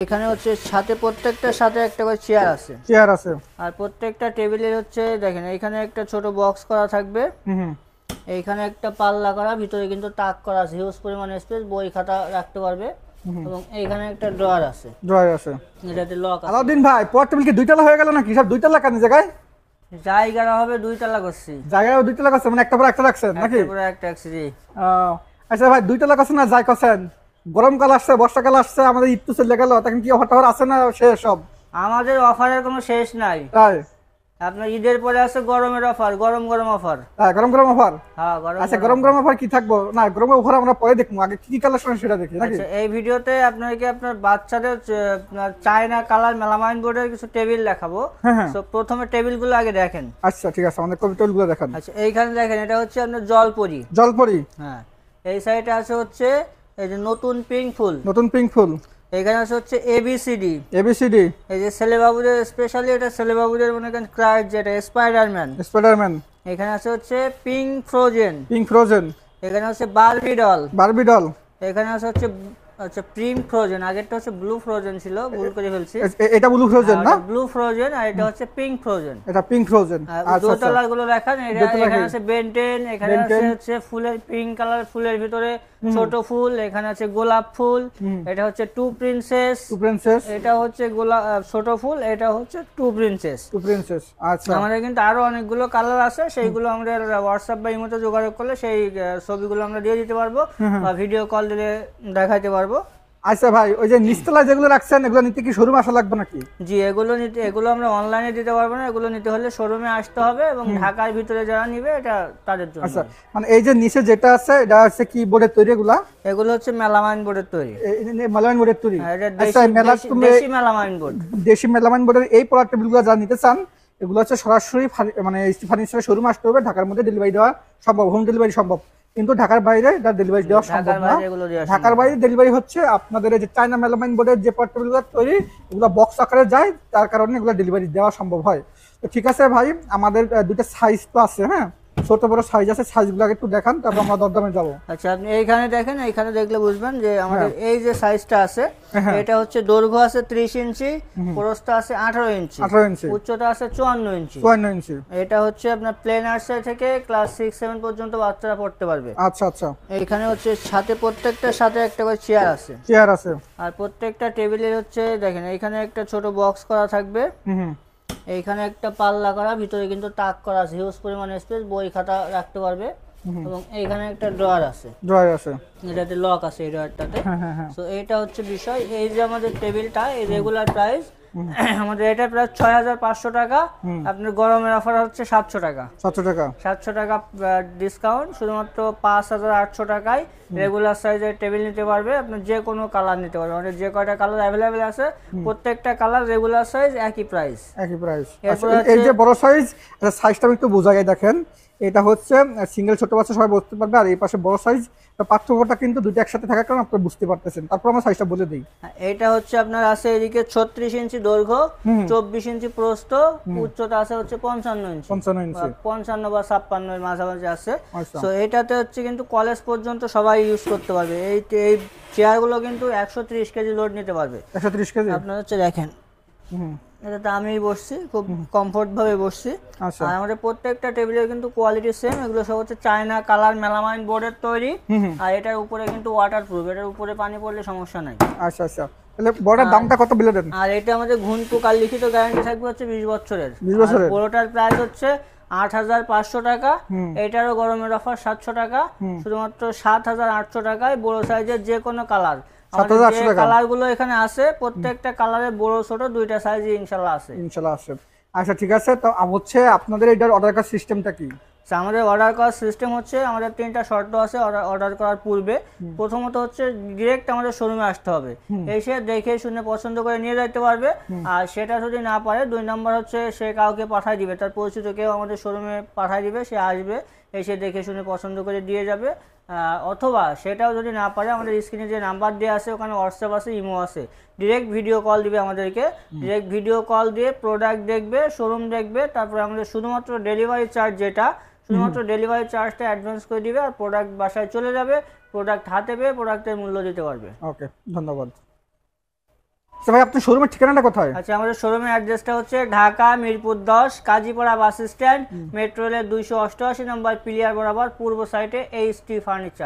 এখানে হচ্ছে সাথে প্রত্যেকটার সাথে একটা করে চেয়ার আছে আর প্রত্যেকটা টেবিলের হচ্ছে দেখেন এখানে একটা ছোট বক্স করা থাকবে। এইখানে একটা পাল্লা করা, ভিতরে কিন্তু তাক করা আছে, হিউজ পরিমাণ স্পেস, বই খাতা রাখতে পারবে। এবং এইখানে একটা ড্রয়ার আছে। এটাতে লক আছে। আলাউদ্দিন ভাই, পর টেবিল কি দুইতলা হয়ে গেল নাকি? সব দুইতলা কেন জায়গায়? জায়গা হবে দুইতলা করছি। জায়গাও দুইতলা করছে মানে একটা পর একটা রাখছেন নাকি? একটা পর একটা রাখছি জি। আচ্ছা ভাই, দুইতলা করছেন না যাই করছেন, গরমকাল আসছে, বর্ষাকাল আসছে, আমাদের ঈদ তো চলে গেল, তখন কি অফার টফার আছে না শেষ সব? আমাদের অফারের কোনো শেষ নাই। তাই আপনার ঈদের পরে আছে গরমের অফার, গরম গরম অফার। হ্যাঁ, গরম গরম অফার। হ্যাঁ গরম। আচ্ছা, গরম গরম অফার কি থাকবো? না, গরম অফার আমরা পরে দেখবো, আগে কি কি কালেকশন সেটা দেখি নাকি? আচ্ছা, এই ভিডিওতে আপনাকে আপনার বাচ্চাদের আপনার চায়না কালার মেলামাইন বোর্ডের কিছু টেবিল দেখাবো। তো প্রথমে টেবিলগুলো আগে দেখেন। আচ্ছা ঠিক আছে, আমাদের টেবিলগুলো দেখান। আচ্ছা, এইখানে দেখেন, এটা হচ্ছে আপনার জলপরি। জলপরি। হ্যাঁ, এই সাইডে আছে হচ্ছে এই যে নতুন পিঙ্ক ফুল। নতুন পিঙ্ক ফুল। এখানে আছে হচ্ছে এবিসিডি। এবিসিডি। এই যে ছেলেবাবুদের স্পেশালি, এটা ছেলেবাবুদের মনে করেন ক্রাইট, যেটা স্পাইডারম্যান। স্পাইডারম্যান। এখানে আছে হচ্ছে পিঙ্ক ফ্রোজেন। Pink frozen. এখানে হচ্ছে বারবি ডল। Barbie doll. এখানে আছে হচ্ছে আচ্ছা প্রিম ফ্রোজেন, আগেরটা হচ্ছে ব্লু ফ্রোজেন ছিল, ভুল করে ফেলছি। এটা ব্লু ফ্রোজেন না? ব্লু ফ্রোজেন, আর এটা হচ্ছে পিঙ্ক ফ্রোজেন। এটা পিঙ্ক ফ্রোজেন। আচ্ছা, দোতলার গুলো দেখেন। এখানে আছে বেনটেন, এখানে আছে হচ্ছে ফুলের পিঙ্ক কালার, ফুলের ভিতরে ছোট ফুল, এখানে আছে গোলাপ ফুল, এটা হচ্ছে টু প্রিন্সেস। এটা হচ্ছে গোলাপ ছোট ফুল, এটা হচ্ছে টু প্রিন্সেস। আচ্ছা, আমাদের কিন্তু আরো অনেকগুলো কালার আছে, সেইগুলো আমরা হোয়াটসঅ্যাপ বা ইমোতে যোগাযোগ করলে সেই ছবিগুলো আমরা দিয়ে দিতে পারবো বা ভিডিও কল দিলে দেখাইতে পারবো। আচ্ছা ভাই, ওই যে নিচতলায় যেগুলো রাখছেন, এগুলো নিতে কি শোরুম আসা লাগবে নাকি? জি, এগুলো আমরা অনলাইনে দিতে পারবো না, এগুলো নিতে হলে শোরুমে আসতে হবে, এবং ঢাকার ভিতরে যারা নিবে এটা তাদের জন্য। আচ্ছা, মানে এই যে নিচে যেটা আছে, এটা হচ্ছে কি বোর্ডের তৈরি? এগুলো হচ্ছে মেলামাইন বোর্ডের তৈরি। মেলামাইন বোর্ডের তৈরি। আচ্ছা, দেশি মেলামাইন বোর্ড। দেশি মেলামাইন বোর্ডের এই প্রোডাক্ট টেবিলগুলো যারা নিতে চান, এগুলো হচ্ছে সরাসরি মানে ফার্নিচারের শোরুম আসতে হবে। ঢাকার মধ্যে ডেলিভারি দেওয়া সম্ভব, হোম ডেলিভারি সম্ভব, কিন্তু ঢাকার বাইরে এটা ডেলিভারি দেওয়া সম্ভব না। ঢাকার বাইরে ডেলিভারি হচ্ছে আপনাদের এই যে চায়না মেলামাইন বোর্ডের যে টেবিলগুলো তৈরি, এগুলো বক্স আকারে যায়, তার কারণে এগুলো ডেলিভারি দেওয়া সম্ভব হয়। তো ঠিক আছে ভাই, আমাদের দুটো সাইজ তো আছে, হ্যাঁ, ছোট বড় সাইজ আছে, সাইজগুলোকে একটু দেখান, তারপর আমরা দরদামে যাব। আচ্ছা, আপনি এইখানে দেখেন, এইখানে দেখলে বুঝবেন যে আমাদের এই যে সাইজটা আছে, এটা হচ্ছে দৈর্ঘ্য আছে 30 ইঞ্চি, প্রস্থ আছে 18 ইঞ্চি, উচ্চতা আছে 54 ইঞ্চি। এটা হচ্ছে আপনার প্লেন আর্টসাই থেকে ক্লাস 6-7 পর্যন্ত বাচ্চারা পড়তে পারবে। আচ্ছা আচ্ছা। এইখানে হচ্ছে সাথে প্রত্যেকটার সাথে একটা করে চেয়ার আছে আর প্রত্যেকটা টেবিলের হচ্ছে দেখেন এইখানে একটা ছোট বক্স করা থাকবে। এইখানে একটা পাল্লা করা, ভিতরে কিন্তু তাক করা আছে, হিউজ পরিমাণ স্পেস, বই খাতা রাখতে পারবে। এবং এইখানে একটা ড্রয়ার আছে। এটাতে লক আছে, এই ড্রয়ারটাতে। তো এইটা হচ্ছে বিষয়। এই যে আমাদের টেবিলটা, এই রেগুলার প্রাইস আমাদের এটা প্রায় 6500 টাকা। আপনার গরমের অফার হচ্ছে 700 টাকা। 700 টাকা ডিসকাউন্ট, শুধুমাত্র 5800 টাকায় রেগুলার সাইজের টেবিল নিতে পারবে। আপনার যে কোনো কালার নিতে পারবে, আমাদের যে কয়টা কালার অ্যাভেলেবেল আছে প্রত্যেকটা কালার রেগুলার সাইজ একই প্রাইস। এই যে বড় সাইজটা একটু বোঝাই, দেখেন এটা হচ্ছে সিঙ্গেল, ছোট বাচ্চা সবাই বসতে পারবে, আর এই পাশে বড় সাইজ। পার্থক্যটা কিন্তু দুটো একসাথে থাকার কারণে আপনি বুঝতে পারতেছেন। তারপর আমরা সাইজটা বলে দিই। এটা হচ্ছে আপনার আছে এদিকে 36 ইঞ্চি দৈর্ঘ্য, 24 ইঞ্চি প্রস্থ, উচ্চতা আছে হচ্ছে 55 ইঞ্চি, 55 বা 56 এর মাঝামাঝি আছে। তো এটাতে হচ্ছে কিন্তু কলেজ পর্যন্ত সবাই ইউজ করতে পারবে। এই চেয়ারগুলো কিন্তু 130 কেজি লোড নিতে পারবে। 130 কেজি। আপনারা হচ্ছে দেখেন, এটাতে আমি বসছি, খুব কমফোর্ট ভাবে বসছি। আর আমাদের প্রত্যেকটা টেবিলের কিন্তু কোয়ালিটি সেম। এগুলো সব হচ্ছে চায়না কালার মেলামাইন বোর্ডের তৈরি, আর এটার উপরে কিন্তু ওয়াটারপ্রুফ, এটার উপরে পানি পড়লে সমস্যা নাই। আচ্ছা আচ্ছা, তাহলে বোর্ডের দামটা কত বলে দেন? আর এটা আমাদের ঘুনপুক আর লিখিত গ্যারান্টি থাকবে হচ্ছে 20 বছরের। পুরোটার প্রাইস হচ্ছে 8500 টাকা। এটারও গরমের অফার 700 টাকা, শুধুমাত্র 7800 টাকায় বড় সাইজের যে কোনো কালার। কালার গুলো এখানে আছে, প্রত্যেকটা কালারে বড় ছোট দুইটা সাইজ ইনশাআল্লাহ আছে। আচ্ছা ঠিক আছে, তো হচ্ছে আপনাদের এটার অর্ডার করার সিস্টেমটা কি? আমাদের অর্ডার করার সিস্টেম হচ্ছে, আমাদের 3টা শর্ত আছে অর্ডার করার পূর্বে। প্রথমত হচ্ছে ডিরেক্ট আমাদের শোরুমে আসতে হবে, এসে দেখে শুনে পছন্দ করে নিয়ে যেতে পারবে। আর সেটা যদি না পারে, 2 নম্বর হচ্ছে সে কাউকে পাঠিয়ে দিবে, তার পরিচিত কেউ আমাদের শোরুমে পাঠিয়ে দিবে, সে আসবে, এসে দেখে শুনে পছন্দ করে দিয়ে যাবে। অথবা সেটাও যদি না পারে, আমাদের স্ক্রিনে যে নাম্বার দেওয়া আছে, ওখানে হোয়াটসঅ্যাপ আছে, ইমো আছে, ডিরেক্ট ভিডিও কল দিবে আমাদেরকে। ডিরেক্ট ভিডিও কল দিয়ে প্রোডাক্ট দেখবে, শোরুম দেখবে, তারপরে আমাদের শুধুমাত্র ডেলিভারি চার্জ, শুধুমাত্র ডেলিভারি চার্জটা অ্যাডভান্স করে দিবে, আর প্রোডাক্ট বাসায় চলে যাবে। প্রোডাক্ট হাতে পেয়ে প্রোডাক্টের মূল্য দিতে পারবে। ওকে, ধন্যবাদ। আচ্ছা ভাই আপনার শোরুমের ঠিকানাটা কোথায়? আচ্ছা আমাদের শোরুমের অ্যাড্রেসটা হচ্ছে Dhaka Mirpur 10 Kazipara bus stand, metro রেলের 288 নম্বর পিলিয়ার বরাবর পূর্ব সাইডে এইচটি ফার্নিচার।